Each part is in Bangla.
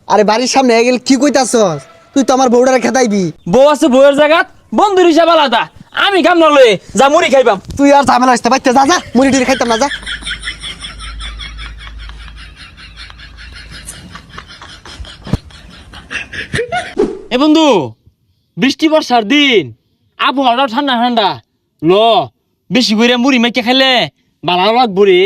আরে বাড়ির সামনে গেল কি কইতাছস? তুই তো আমার বউডারে খেদাইবি। বউ আছে বউয়ের জায়গাত বন্ধুর হিসাব আলাদা। আমি কাম না লয়ে যা মুড়ি খাইবাম। তুই আর ঝামেলা আসতে পারতে যা যা, মুড়ি টুড়ি খাইতাম না, যা। এ বন্ধু, বৃষ্টি বর্ষার দিন, আবহাওয়াটা ঠান্ডা ঠান্ডা। ল বেশি করে মুড়ি মাইকে খাইলে ভালো লাগবো রে।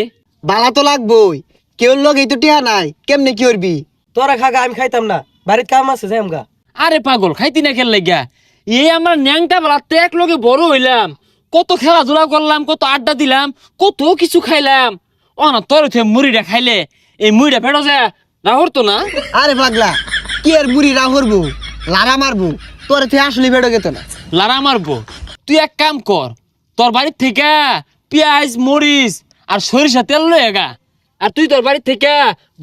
বালা তো লাগবই, কেউ লোক এই তো টিহা নাই, কেমনে কি করবি? তোরা খাগা, আমি খাইতাম না, বাড়ির কাম আছে যাই আমগা। আরে পাগল, খাইতি না খেল লাগিয়া। এই আমরা ন্যাংটা বেলাতে এক লগে বড় হইলাম, কত খেলাধুলা করলাম, কত আড্ডা দিলাম, কত কিছু খাইলাম। ও না তোর মুড়িটা খাইলে এই মুড়িটা ফেটো যায় রাহর তো না। আরে পাগলা, কি আর মুড়ি রা করবো, লারা মারবো, তোর তুই আসলে বেড়ো গেত না। লারা মারবো? তুই এক কাম কর, তোর বাড়ির থেকে পেঁয়াজ মরিচ আর সরিষা তেল লয়ে গা, আর তুই তোর বাড়ির থেকে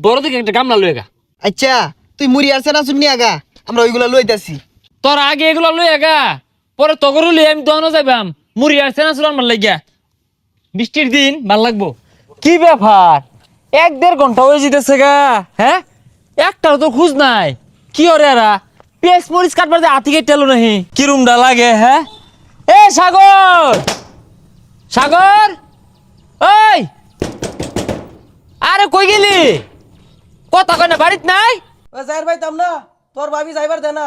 বড় থেকে একটা গামলা লয়ে গা। আচ্ছা, তুই মুড়ি আর সেনা শুনি আগা, আমরা ওইগুলা লইতাছি। তোর আগে এগুলো লয়ে গা, পরে তগরু লই আমি দহনো যাইবাম মুড়ি আর সেনা চুলার মার লাগিয়া। বৃষ্টির দিন ভাল লাগবো। কি ব্যাপার, 1-1.5 ঘন্টা হয়ে যেতেছে গা, হ্যাঁ একটাও তো খুঁজ নাই। কি ওরে এরা পেঁয়াজ মরিচ কাটবার যে হাতি কেটে এলো নাহি, কিরুমটা লাগে। হ্যাঁ এ সাগর, সাগর, ওই আরে কই গেলি? কথা কয় না, বাড়িত নাই? যাইর পাইতাম না, তোর ভাবি যাইবার দে না।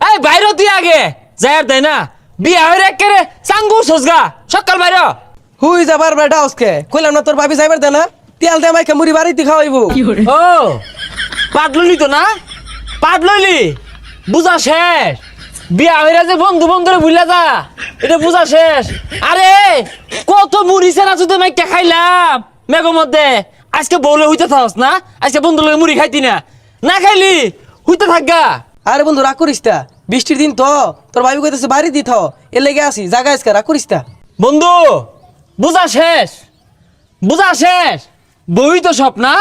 এই বাইরে তুই আগে যাই আর দেয় না, বিয়া হয়ে একেবারে চাঙ্গু সজগা সকাল বাইরে। হুই যাবার বেটা আজকে কইলাম না, তোর ভাবি যাইবার দে না, তেল দে মাইকে মুড়ি বাড়িতে খাওয়াইবো। ও পাট লইলি তো না, পাট লইলি, বুঝা শেষ। বিয়া হইরা যে বন্ধু বন্ধুরে ভুলা যা, এটা বুঝা শেষ। আরে কত মুড়ি সেনা চুতে মাইকা খাইলাম মেঘর মধ্যে, আজকে বউলে হইতে থাকস না, আজকে বন্ধু লগে মুড়ি খাইতি না, না খাইলি হইতে থাকগা। আরে বন্ধু রাগ করিস তা, বৃষ্টির দিন তো, তোর ভাবি কইতেছে বাড়ি দিত, এর লেগে আসি, জাগা আজকে রাগ করিস তা। বন্ধু বুঝা শেষ, বুঝা শেষ, বই তো সব না,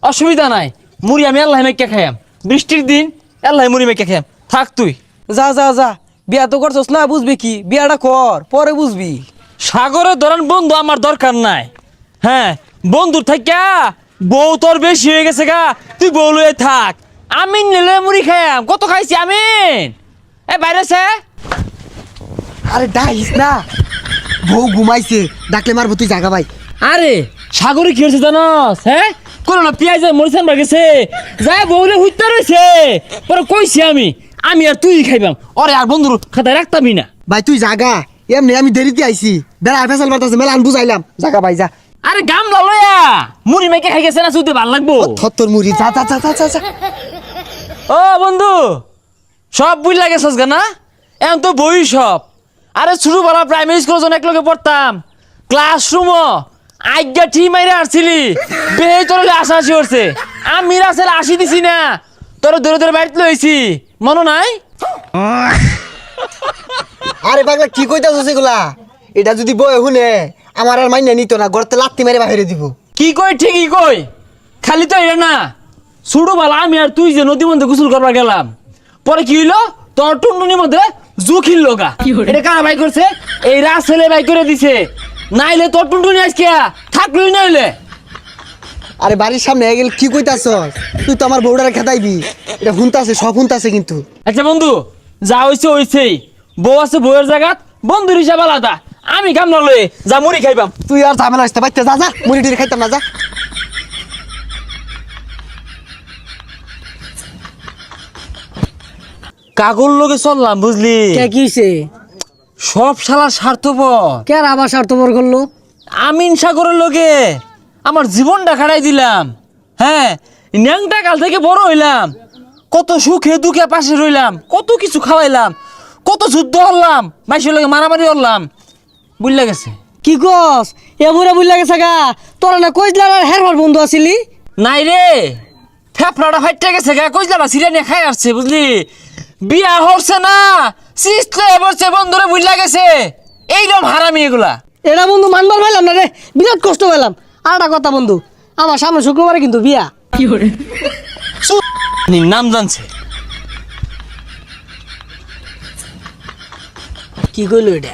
অসুবিধা নাই। মুড়ি আমি আল্লাহ মেকে খাইয়াম, বৃষ্টির দিন আল্লাহ মুড়ি মেকে খাইয়াম, থাক তুই। যা যা যা, বিয়া তো করছস না, বুঝবি কি, বিয়াটা কর পরে বুঝবি। সাগরের ধরেন বন্ধু আমার দরকার নাই। হ্যাঁ বন্ধুর থাকা বউ তোর বেশি হয়ে গেছে গা, তুই বউ লয়ে থাক, আমি নিলে মুড়ি খাইয়াম, কত খাইছি আমি। এ বাইরে সে, আরে ডাইস না, বউ ঘুমাইছে, ডাকলে মারবো, তুই জাগা ভাই। আরে সাগরে কি হয়েছে জানস? হ্যাঁ কোনো না পেঁয়াজ মরিচান গেছে, যাই বউলে হুইতে রয়েছে, পরে কইছি আমি আর তুই খাইবাম, ওরে আর বন্ধুর খাতায় রাখতামই না। ভাই তুই জাগা, এমনি আমি দেরিতে আইছি, বেড়া ফেসাল মারতাছে, মেলা আমি বুঝাইলাম, জাগা ভাই যা। আরে গামলা লয়া মুড়ি মেকে খাই গেছে না, শুধু ভাল লাগবো। থত্তর মুড়ি, যা যা যা যা যা। ও বন্ধু সব বুঝ লাগে সজগা না, এখন তো বই সব। আরে ছোটবেলা প্রাইমারি স্কুল যখন এক লগে পড়তাম, ক্লাসরুম আজ্ঞা ঠিক মাইরে আসছিলি, বেহে তোর আশাআশি করছে, আমি রাসেল আসি দিছি না, তোর দূরে দূরে বাড়িতে লইছি, মনে নাই? আরে পাগলা কি কইতাছস এগুলা? এটা যদি বই শুনে আমার আর মাইনা নিত না, গড়তে লাত্তি মেরে বাহিরে দিব। কি কই ঠিকই কই, খালি তো এটা না, ছোটবেলা আমি আর তুই যে নদীর মধ্যে গোসল করবার গেলাম, পরে কি হইলো, তোর টুনটুনির মধ্যে জুখিল লগা, এটা কারা বাই করছে? এই রাসেলে বাই করে দিছে, নাইলে তোর টুনটুনি আজকে থাকলই নাইলে। আরে বাড়ির সামনে গেল কি কইতাছস? তুই তো আমার বউডারে খেদাইবি, এটা হুনতাছে, সব হুনতাছে কিন্তু। আচ্ছা বন্ধু, যা হইছে হইছেই, বউ আছে বউয়ের জায়গাত, বন্ধুর হিসাব আলাদা, আমি কাম না লয়ে যা মুড়ি খাইবাম। তুই আর ঝামেলা আসতে পারতে যা যা, মুড়ি টুড়ি খাইতাম না, যা। কাগর লগে চললাম বুঝলি, কে কিছে? সব শালা স্বার্থপর। কে আবার স্বার্থপর করলো? আমিন সাগরের লগে আমার জীবনটা খাড়াই দিলাম। হ্যাঁ ন্যাংটা কাল থেকে বড় হইলাম, কত সুখে দুঃখে পাশে রইলাম, কত কিছু খাওয়াইলাম, কত যুদ্ধ হলাম, মাইসের লগে মারামারি হলাম, বুঝলা গেছে। কি কস? এমরে বুঝলা গেছে গা, তোরা না কইলা আর হেরবার বন্ধু আছিলি? নাই রে, ফেফড়াটা ফাইটে গেছে গা, কইলা সিরিয়া নিয়ে খাই আসছে বুঝলি, বিয়া হচ্ছে না, সিস্টে বসছে বন্ধুরে বুঝলা গেছে, এইরকম হারামি এগুলা। এটা বন্ধু মানবার পাইলাম না রে, বিরাট কষ্ট পেলাম। আর একটা কথা বন্ধু, আমার সামনে শুক্রবারে কিন্তু বিয়া। নাম জানছে কি কইলো এটা?